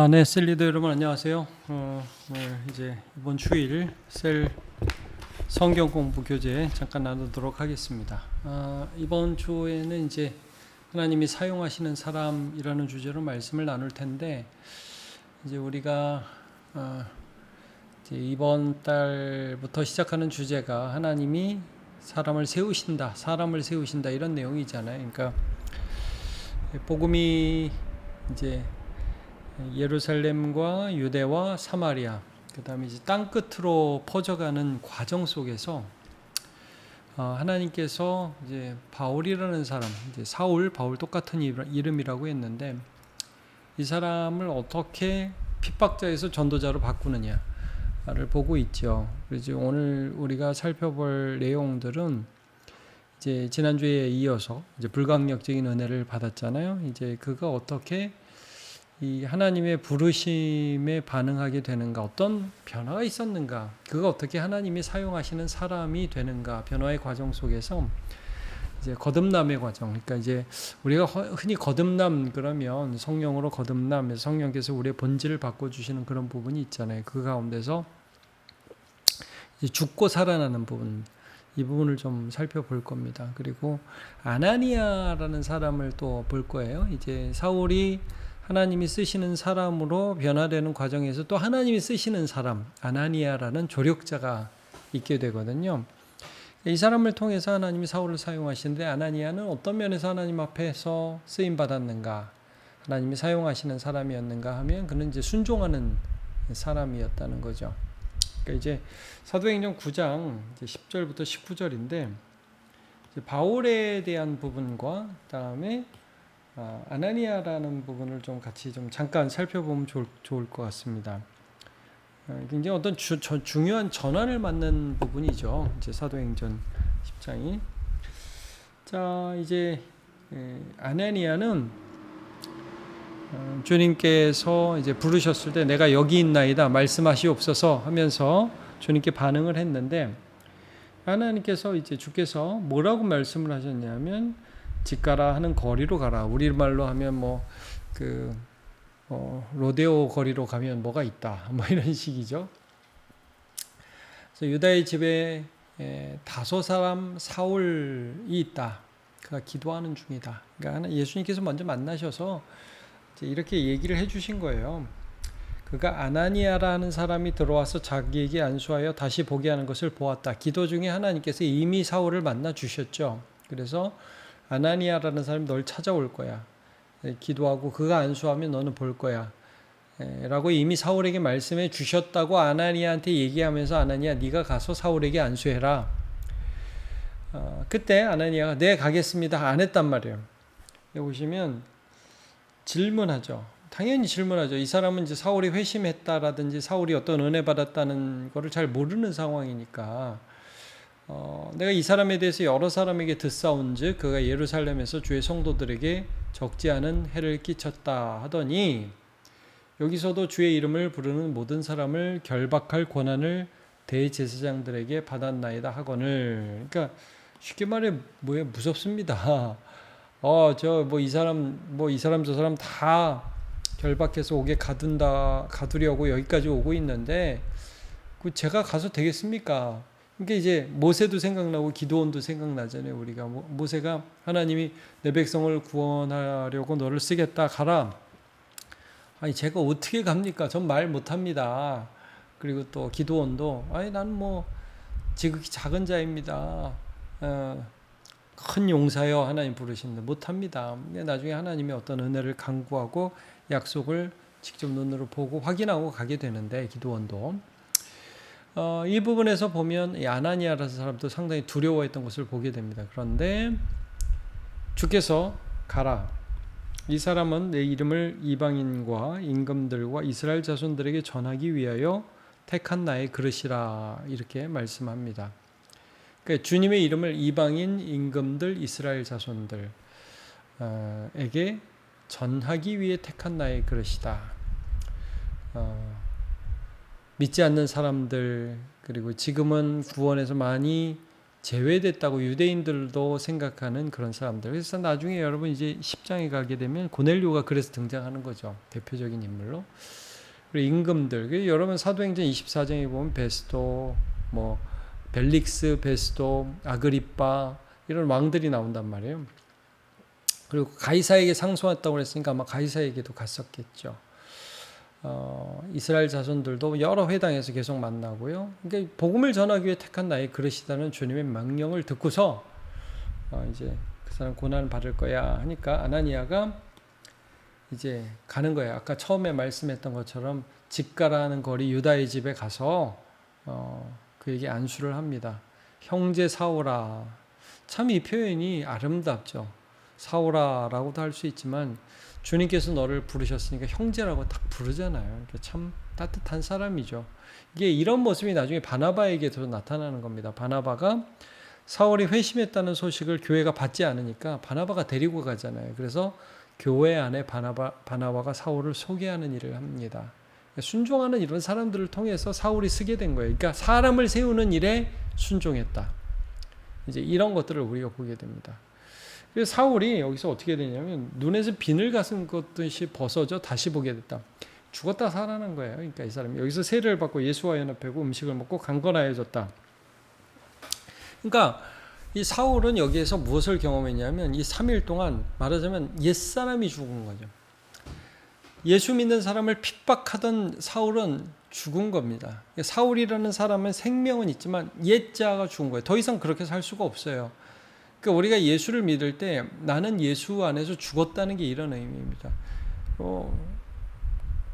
네, 셀리더 여러분 안녕하세요. 오늘 이제 이번 주일 셀 성경 공부 교재 잠깐 나누도록 하겠습니다. 이번 주에는 이제 하나님이 사용하시는 사람이라는 주제로 말씀을 나눌 텐데, 이제 우리가 이제 이번 달부터 시작하는 주제가 하나님이 사람을 세우신다 이런 내용이잖아요. 그러니까 복음이 이제 예루살렘과 유대와 사마리아, 그 다음에 이제 땅 끝으로 퍼져가는 과정 속에서 하나님께서 이제 바울이라는 사람, 이제 바울 똑같은 이름이라고 했는데, 이 사람을 어떻게 핍박자에서 전도자로 바꾸느냐를 보고 있죠. 그래서 오늘 우리가 살펴볼 내용들은 이제 지난주에 이어서 이제 불강력적인 은혜를 받았잖아요. 이제 그가 어떻게 이 하나님의 부르심에 반응하게 되는가, 어떤 변화가 있었는가, 그가 어떻게 하나님이 사용하시는 사람이 되는가, 변화의 과정 속에서 이제 거듭남의 과정, 그러니까 이제 우리가 흔히 거듭남 그러면 성령으로 거듭남, 성령께서 우리의 본질을 바꿔주시는 그런 부분이 있잖아요. 그 가운데서 이제 죽고 살아나는 부분, 이 부분을 좀 살펴볼 겁니다. 그리고 아나니아라는 사람을 또 볼 거예요. 이제 사울이 하나님이 쓰시는 사람으로 변화되는 과정에서 또 하나님이 쓰시는 사람, 아나니아라는 조력자가 있게 되거든요. 이 사람을 통해서 하나님이 사울을 사용하시는데, 아나니아는 어떤 면에서 하나님 앞에서 쓰임 받았는가, 하나님이 사용하시는 사람이었는가 하면 그는 이제 순종하는 사람이었다는 거죠. 그러니까 이제 사도행전 9장 이제 10절부터 19절인데, 바울에 대한 부분과 그다음에 아나니아라는 부분을 좀 같이 좀 잠깐 살펴보면 좋을 것 같습니다. 굉장히 어떤 중요한 전환을 맞는 부분이죠. 이제 사도행전 10장이. 자, 이제 아나니아는 주님께서 이제 부르셨을 때 내가 여기 있나이다 말씀하시옵소서 하면서 주님께 반응을 했는데, 하나님께서 이제 주께서 뭐라고 말씀을 하셨냐면, 집 가라 하는 거리로 가라. 우리말로 하면 로데오 거리로 가면 뭐가 있다, 뭐 이런 식이죠. 그래서 유다의 집에 다소 사람 사울이 있다. 그가 기도하는 중이다. 그러니까 예수님께서 먼저 만나셔서 이렇게 얘기를 해주신 거예요. 그가 아나니아라는 사람이 들어와서 자기에게 안수하여 다시 보게 하는 것을 보았다. 기도 중에 하나님께서 이미 사울을 만나 주셨죠. 그래서 아나니아라는 사람이 널 찾아올 거야. 기도하고 그가 안수하면 너는 볼 거야. 라고 이미 사울에게 말씀해 주셨다고 아나니아한테 얘기하면서, 아나니아 네가 가서 사울에게 안수해라. 그때 아나니아가 네 가겠습니다 안 했단 말이에요. 여기 보시면 질문하죠. 당연히 질문하죠. 이 사람은 이제 사울이 회심했다라든지 사울이 어떤 은혜 받았다는 거를 잘 모르는 상황이니까, 내가 이 사람에 대해서 여러 사람에게 듣사온즉 그가 예루살렘에서 주의 성도들에게 적지 않은 해를 끼쳤다 하더니, 여기서도 주의 이름을 부르는 모든 사람을 결박할 권한을 대제사장들에게 받았나이다 하거늘. 그러니까 쉽게 말해 뭐예요? 무섭습니다. 이 사람 저 사람 다 결박해서 오게 가두려고 여기까지 오고 있는데, 제가 가서 되겠습니까? 그러니까 이제 모세도 생각나고 기드온도 생각나잖아요. 우리가 모세가 하나님이 내 백성을 구원하려고 너를 쓰겠다 가라. 아니 제가 어떻게 갑니까? 전 말 못합니다. 그리고 또 기드온도 나는 지극히 작은 자입니다. 큰 용사여 하나님 부르시는데 못합니다. 나중에 하나님의 어떤 은혜를 간구하고 약속을 직접 눈으로 보고 확인하고 가게 되는데, 기드온도 이 부분에서 보면 이 아나니아라는 사람도 상당히 두려워했던 것을 보게 됩니다. 그런데 주께서 가라. 이 사람은 내 이름을 이방인과 임금들과 이스라엘 자손들에게 전하기 위하여 택한 나의 그릇이라, 이렇게 말씀합니다. 그러니까 주님의 이름을 이방인, 임금들, 이스라엘 자손들에게 전하기 위해 택한 나의 그릇이다. 믿지 않는 사람들, 그리고 지금은 구원에서 많이 제외됐다고 유대인들도 생각하는 그런 사람들. 그래서 나중에 여러분 이제 10장에 가게 되면 고넬료가 그래서 등장하는 거죠. 대표적인 인물로. 그리고 임금들. 여러분 사도행전 24장에 보면 베스도, 뭐 벨릭스, 베스도, 아그리빠 이런 왕들이 나온단 말이에요. 그리고 가이사에게 상소했다고 그랬으니까 아마 가이사에게도 갔었겠죠. 이스라엘 자손들도 여러 회당에서 계속 만나고요. 그러니까 복음을 전하기 위해 택한 나의 그릇이라는 주님의 명령을 듣고서 이제 그 사람 고난을 받을 거야 하니까 아나니아가 이제 가는 거예요. 아까 처음에 말씀했던 것처럼 집가라는 거리 유다의 집에 가서 그에게 안수를 합니다. 형제 사오라. 참 이 표현이 아름답죠. 사오라라고도 할 수 있지만 주님께서 너를 부르셨으니까 형제라고 딱 부르잖아요. 참 따뜻한 사람이죠. 이게 이런 모습이 나중에 바나바에게도 나타나는 겁니다. 바나바가 사울이 회심했다는 소식을 교회가 받지 않으니까 바나바가 데리고 가잖아요. 그래서 교회 안에 바나바가 사울을 소개하는 일을 합니다. 순종하는 이런 사람들을 통해서 사울이 쓰게 된 거예요. 그러니까 사람을 세우는 일에 순종했다. 이제 이런 것들을 우리가 보게 됩니다. 그래서 사울이 여기서 어떻게 되냐면 눈에서 비늘 같은 것듯이 벗어져 다시 보게 됐다. 죽었다 살아난 거예요. 그러니까 이 사람이 여기서 세례를 받고 예수와 연합하고 음식을 먹고 강건하여졌다. 그러니까 이 사울은 여기에서 무엇을 경험했냐면 이 3일 동안 말하자면 옛사람이 죽은 거죠. 예수 믿는 사람을 핍박하던 사울은 죽은 겁니다. 사울이라는 사람은 생명은 있지만 옛자가 죽은 거예요. 더 이상 그렇게 살 수가 없어요. 그러니까 우리가 예수를 믿을 때 나는 예수 안에서 죽었다는 게 이런 의미입니다.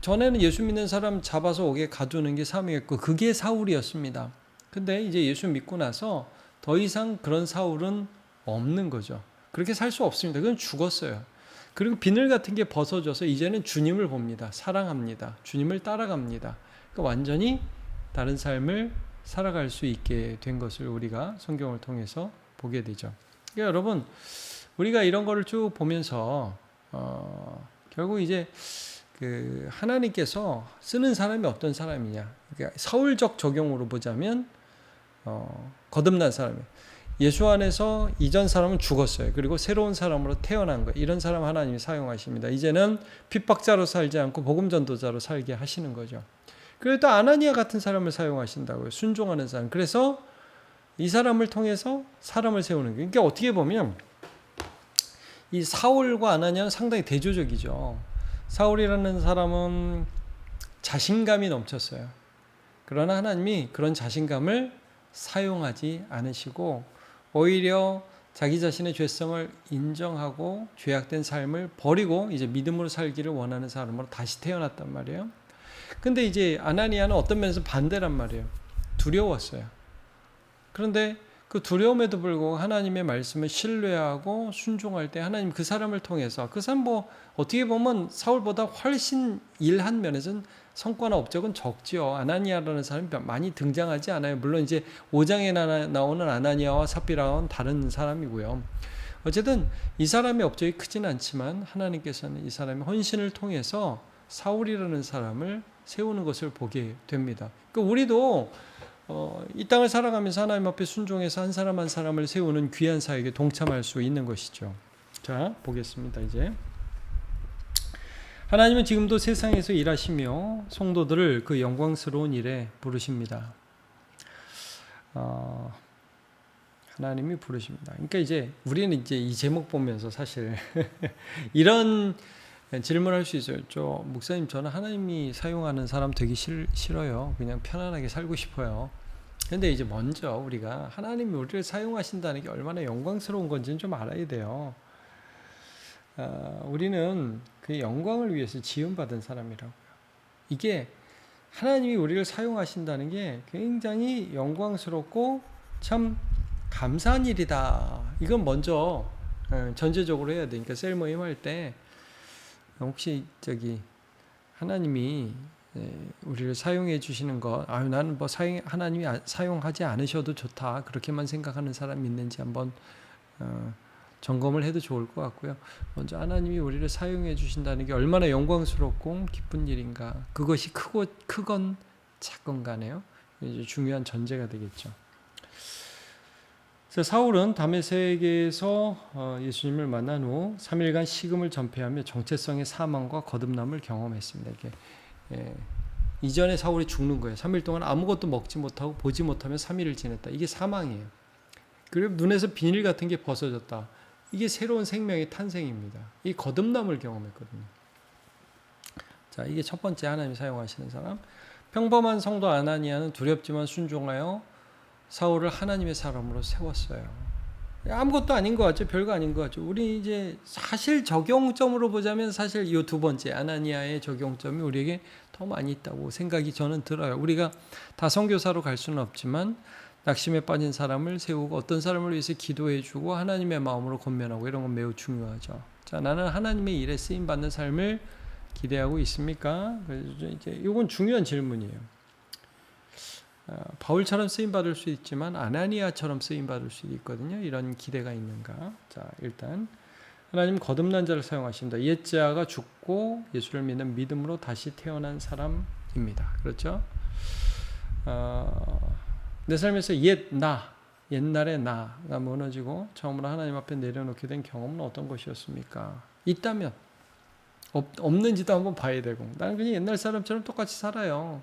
전에는 예수 믿는 사람 잡아서 옥에 가두는 게 사명이었고 그게 사울이었습니다. 근데 이제 예수 믿고 나서 더 이상 그런 사울은 없는 거죠. 그렇게 살 수 없습니다. 그건 죽었어요. 그리고 비늘 같은 게 벗어져서 이제는 주님을 봅니다. 사랑합니다. 주님을 따라갑니다. 그러니까 완전히 다른 삶을 살아갈 수 있게 된 것을 우리가 성경을 통해서 보게 되죠. 그러니까 여러분 우리가 이런 거를 쭉 보면서 결국 이제 그 하나님께서 쓰는 사람이 어떤 사람이냐. 그러니까 서울적 적용으로 보자면 거듭난 사람이에요. 예수 안에서 이전 사람은 죽었어요. 그리고 새로운 사람으로 태어난 거예요. 이런 사람 하나님이 사용하십니다. 이제는 핍박자로 살지 않고 복음 전도자로 살게 하시는 거죠. 그리고 또 아나니아 같은 사람을 사용하신다고요. 순종하는 사람. 그래서 이 사람을 통해서 사람을 세우는 거예요. 그러니까 어떻게 보면 이 사울과 아나니아는 상당히 대조적이죠. 사울이라는 사람은 자신감이 넘쳤어요. 그러나 하나님이 그런 자신감을 사용하지 않으시고 오히려 자기 자신의 죄성을 인정하고 죄악된 삶을 버리고 이제 믿음으로 살기를 원하는 사람으로 다시 태어났단 말이에요. 근데 이제 아나니아는 어떤 면에서 반대란 말이에요. 두려웠어요. 그런데 그 두려움에도 불구하고 하나님의 말씀을 신뢰하고 순종할 때 하나님 그 사람을 통해서 그 사람 뭐 어떻게 보면 사울보다 훨씬 일한 면에서는 성과나 업적은 적지요. 아나니아라는 사람이 많이 등장하지 않아요. 물론 이제 5장에 나오는 아나니아와 삽비라는 다른 사람이고요. 어쨌든 이 사람의 업적이 크진 않지만 하나님께서는 이 사람의 헌신을 통해서 사울이라는 사람을 세우는 것을 보게 됩니다. 그러니까 우리도 이 땅을 살아가면서 하나님 앞에 순종해서 한 사람 한 사람을 세우는 귀한 사역에 동참할 수 있는 것이죠. 자, 보겠습니다. 이제 하나님은 지금도 세상에서 일하시며 성도들을 그 영광스러운 일에 부르십니다. 하나님이 부르십니다. 그러니까 이제 우리는 이제 이 제목 보면서 사실 이런 질문할 수 있어요. 목사님 저는 하나님이 사용하는 사람 되기 싫어요. 그냥 편안하게 살고 싶어요. 근데 이제 먼저 우리가 하나님이 우리를 사용하신다는 게 얼마나 영광스러운 건지는 좀 알아야 돼요. 우리는 그 영광을 위해서 지음받은 사람이라고요. 이게 하나님이 우리를 사용하신다는 게 굉장히 영광스럽고 참 감사한 일이다. 이건 먼저 전제적으로 해야 되니까 셀 모임 할 때 혹시 하나님이 우리를 사용해 주시는 것, 나는 뭐 하나님이 사용하지 않으셔도 좋다 그렇게만 생각하는 사람이 있는지 한번 점검을 해도 좋을 것 같고요. 먼저 하나님이 우리를 사용해 주신다는 게 얼마나 영광스럽고 기쁜 일인가. 그것이 크건 작건 간에요. 이제 중요한 전제가 되겠죠. 사울은 다메섹에서 예수님을 만난 후 3일간 식음을 전폐하며 정체성의 사망과 거듭남을 경험했습니다. 이게 이전에 사울이 죽는 거예요. 3일 동안 아무것도 먹지 못하고 보지 못하며 3일을 지냈다. 이게 사망이에요. 그리고 눈에서 비닐 같은 게 벗어졌다. 이게 새로운 생명의 탄생입니다. 이 거듭남을 경험했거든요. 자, 이게 첫 번째 하나님이 사용하시는 사람. 평범한 성도 아나니아는 두렵지만 순종하여 사울을 하나님의 사람으로 세웠어요. 아무것도 아닌 것 같죠. 별거 아닌 것 같죠. 우리 이제 사실 적용점으로 보자면 사실 이 두 번째 아나니아의 적용점이 우리에게 더 많이 있다고 생각이 저는 들어요. 우리가 다 선교사로 갈 수는 없지만 낙심에 빠진 사람을 세우고 어떤 사람을 위해서 기도해주고 하나님의 마음으로 권면하고 이런 건 매우 중요하죠. 자, 나는 하나님의 일에 쓰임 받는 삶을 기대하고 있습니까? 그래서 이제 이건 중요한 질문이에요. 바울처럼 쓰임 받을 수 있지만 아나니아처럼 쓰임 받을 수도 있거든요. 이런 기대가 있는가? 자, 일단 하나님 거듭난 자를 사용하십니다. 옛 자가 죽고 예수를 믿는 믿음으로 다시 태어난 사람입니다. 그렇죠? 내 삶에서 옛날의 나가 무너지고 처음으로 하나님 앞에 내려놓게 된 경험은 어떤 것이었습니까? 있다면 없는지도 한번 봐야 되고, 나는 그냥 옛날 사람처럼 똑같이 살아요.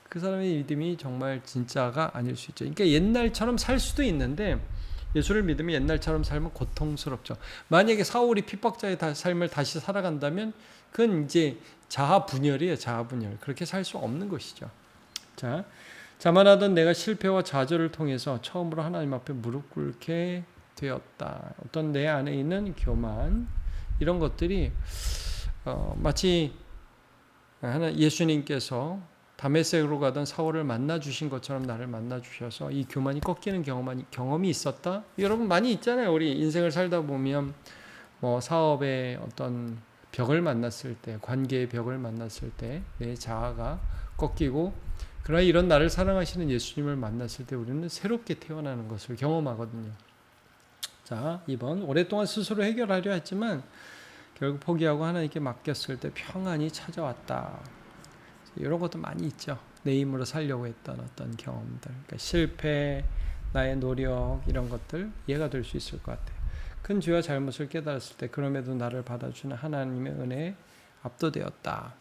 그 사람의 믿음이 정말 진짜가 아닐 수 있죠. 그러니까 옛날처럼 살 수도 있는데 예수를 믿으면 옛날처럼 살면 고통스럽죠. 만약에 사울이 핍박자의 삶을 다시 살아간다면 그건 이제 자아분열이에요. 자아분열. 그렇게 살 수 없는 것이죠. 자, 자만하던 내가 실패와 좌절을 통해서 처음으로 하나님 앞에 무릎 꿇게 되었다. 어떤 내 안에 있는 교만, 이런 것들이 마치 예수님께서 다메섹으로 가던 사울을 만나 주신 것처럼 나를 만나 주셔서 이 교만이 꺾이는 경험이 있었다. 여러분 많이 있잖아요. 우리 인생을 살다 보면 뭐 사업의 어떤 벽을 만났을 때, 관계의 벽을 만났을 때 내 자아가 꺾이고, 그러나 이런 나를 사랑하시는 예수님을 만났을 때 우리는 새롭게 태어나는 것을 경험하거든요. 자, 2번. 오랫동안 스스로 해결하려 했지만 결국 포기하고 하나님께 맡겼을 때 평안이 찾아왔다. 이런 것도 많이 있죠. 내 힘으로 살려고 했던 어떤 경험들, 그러니까 실패, 나의 노력, 이런 것들 이해가 될 수 있을 것 같아요. 큰 죄와 잘못을 깨달았을 때 그럼에도 나를 받아주는 하나님의 은혜에 압도되었다.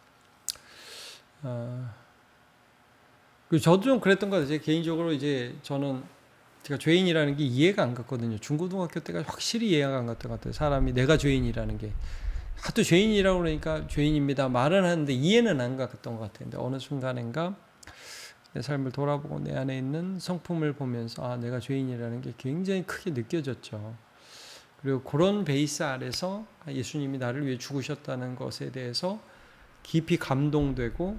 저도 좀 그랬던 것 같아요. 개인적으로 이제 제가 죄인이라는 게 이해가 안 갔거든요. 중고등학교 때가 확실히 이해가 안 갔던 것 같아요. 사람이 내가 죄인이라는 게. 하도 죄인이라고 그러니까 죄인입니다 말은 하는데 이해는 안 갔던 것 같아요. 근데 어느 순간인가 내 삶을 돌아보고 내 안에 있는 성품을 보면서 내가 죄인이라는 게 굉장히 크게 느껴졌죠. 그리고 그런 베이스 아래서 예수님이 나를 위해 죽으셨다는 것에 대해서 깊이 감동되고,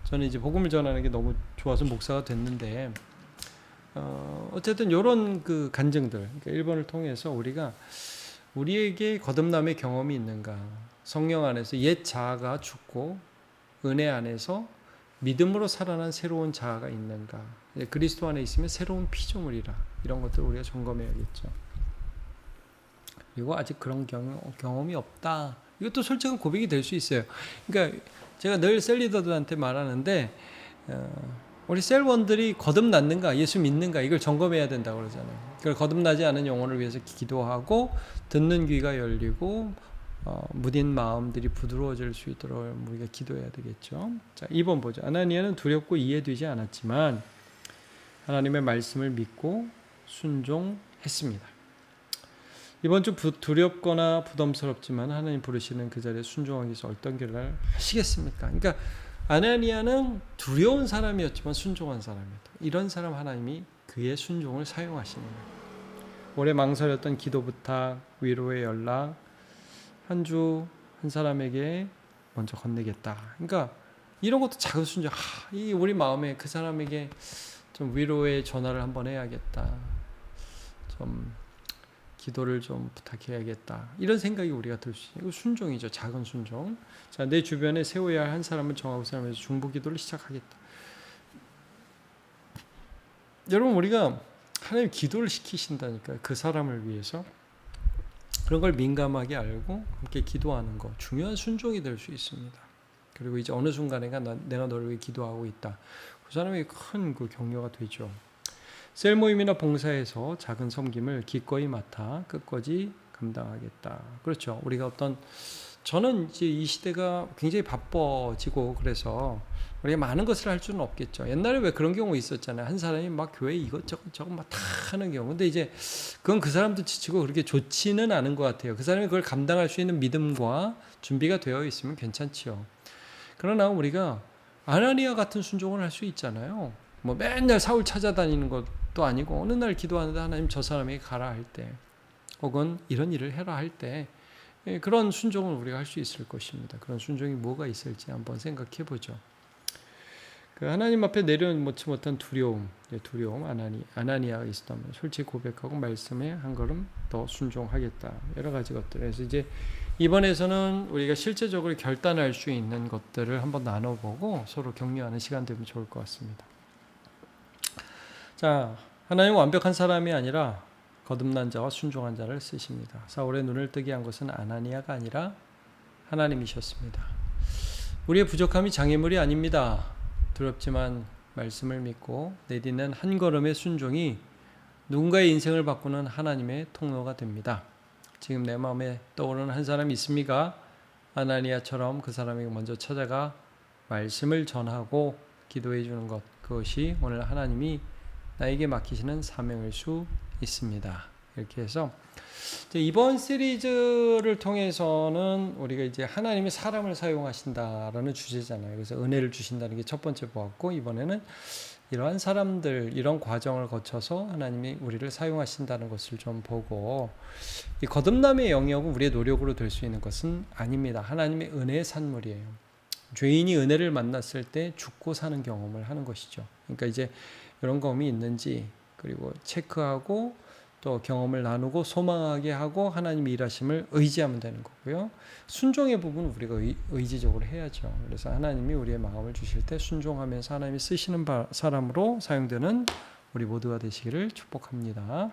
저는 이제 복음을 전하는 게 너무 좋아서 목사가 됐는데, 어쨌든 이런 그 간증들, 그러니까 1번을 통해서 우리에게 거듭남의 경험이 있는가? 성령 안에서 옛 자아가 죽고 은혜 안에서 믿음으로 살아난 새로운 자아가 있는가? 그리스도 안에 있으면 새로운 피조물이라. 이런 것들을 우리가 점검해야겠죠. 그리고 아직 그런 경험이 없다. 이것도 솔직한 고백이 될 수 있어요. 그러니까 제가 늘 셀리더들한테 말하는데 우리 셀원들이 거듭났는가, 예수 믿는가, 이걸 점검해야 된다고 그러잖아요. 그걸 거듭나지 않은 영혼을 위해서 기도하고 듣는 귀가 열리고 무딘 마음들이 부드러워질 수 있도록 우리가 기도해야 되겠죠. 자, 2번 보죠. 아나니아는 두렵고 이해되지 않았지만 하나님의 말씀을 믿고 순종했습니다. 이번 주 두렵거나 부담스럽지만 하나님 부르시는 그 자리에 순종하기 위해서 어떤 길을 하시겠습니까? 그러니까 아나니아는 두려운 사람이었지만 순종한 사람이었다. 이런 사람 하나님이 그의 순종을 사용하시는 거예요. 오래 망설였던 기도 부탁, 위로의 연락, 한 주 한 사람에게 먼저 건네겠다. 그러니까 이런 것도 작은 순종. 이 우리 마음에 그 사람에게 좀 위로의 전화를 한번 해야겠다. 좀 기도를 좀 부탁해야겠다. 이런 생각이 우리가 들 수 있어요. 이거 순종이죠. 작은 순종. 자, 내 주변에 세워야 할 한 사람을 정하고 사람에서 중보 기도를 시작하겠다. 여러분, 우리가 하나님 기도를 시키신다니까요. 그 사람을 위해서. 그런 걸 민감하게 알고 함께 기도하는 거 중요한 순종이 될 수 있습니다. 그리고 이제 어느 순간에가 내가 너를 위해 기도하고 있다. 그 사람에게 큰 그 격려가 되죠. 셀 모임이나 봉사에서 작은 섬김을 기꺼이 맡아 끝까지 감당하겠다. 그렇죠. 우리가 저는 이제 이 시대가 굉장히 바빠지고 그래서 우리가 많은 것을 할 수는 없겠죠. 옛날에 왜 그런 경우 있었잖아요. 한 사람이 막 교회 이것저것 저것 막 다 하는 경우. 근데 이제 그건 그 사람도 지치고 그렇게 좋지는 않은 것 같아요. 그 사람이 그걸 감당할 수 있는 믿음과 준비가 되어 있으면 괜찮지요. 그러나 우리가 아나니아 같은 순종을 할 수 있잖아요. 뭐 맨날 사울 찾아다니는 것도 아니고 어느 날 기도하는데 하나님 저 사람에게 가라 할 때, 혹은 이런 일을 해라 할 때 그런 순종을 우리가 할 수 있을 것입니다. 그런 순종이 뭐가 있을지 한번 생각해 보죠. 그 하나님 앞에 내려놓지 못한 두려움, 아나니아가 있었다면 솔직히 고백하고 말씀에 한 걸음 더 순종하겠다. 여러 가지 것들. 그래서 이제 이번에서는 우리가 실제적으로 결단할 수 있는 것들을 한번 나눠보고 서로 격려하는 시간 되면 좋을 것 같습니다. 자, 하나님은 완벽한 사람이 아니라 거듭난 자와 순종한 자를 쓰십니다. 사울의 눈을 뜨게 한 것은 아나니아가 아니라 하나님이셨습니다. 우리의 부족함이 장애물이 아닙니다. 두렵지만 말씀을 믿고 내딛는 한 걸음의 순종이 누군가의 인생을 바꾸는 하나님의 통로가 됩니다. 지금 내 마음에 떠오르는 한 사람이 있습니까? 아나니아처럼 그 사람에게 먼저 찾아가 말씀을 전하고 기도해 주는 것, 그것이 오늘 하나님이 나에게 맡기시는 사명일 수 있습니다. 이렇게 해서 이번 시리즈를 통해서는 우리가 이제 하나님이 사람을 사용하신다라는 주제잖아요. 그래서 은혜를 주신다는 게 첫 번째 보았고, 이번에는 이러한 사람들, 이런 과정을 거쳐서 하나님이 우리를 사용하신다는 것을 좀 보고, 이 거듭남의 영역은 우리의 노력으로 될 수 있는 것은 아닙니다. 하나님의 은혜의 산물이에요. 죄인이 은혜를 만났을 때 죽고 사는 경험을 하는 것이죠. 그러니까 이제 이런 경험이 있는지, 그리고 체크하고 또 경험을 나누고 소망하게 하고 하나님의 일하심을 의지하면 되는 거고요. 순종의 부분은 우리가 의지적으로 해야죠. 그래서 하나님이 우리의 마음을 주실 때 순종하면서 하나님이 쓰시는 사람으로 사용되는 우리 모두가 되시기를 축복합니다.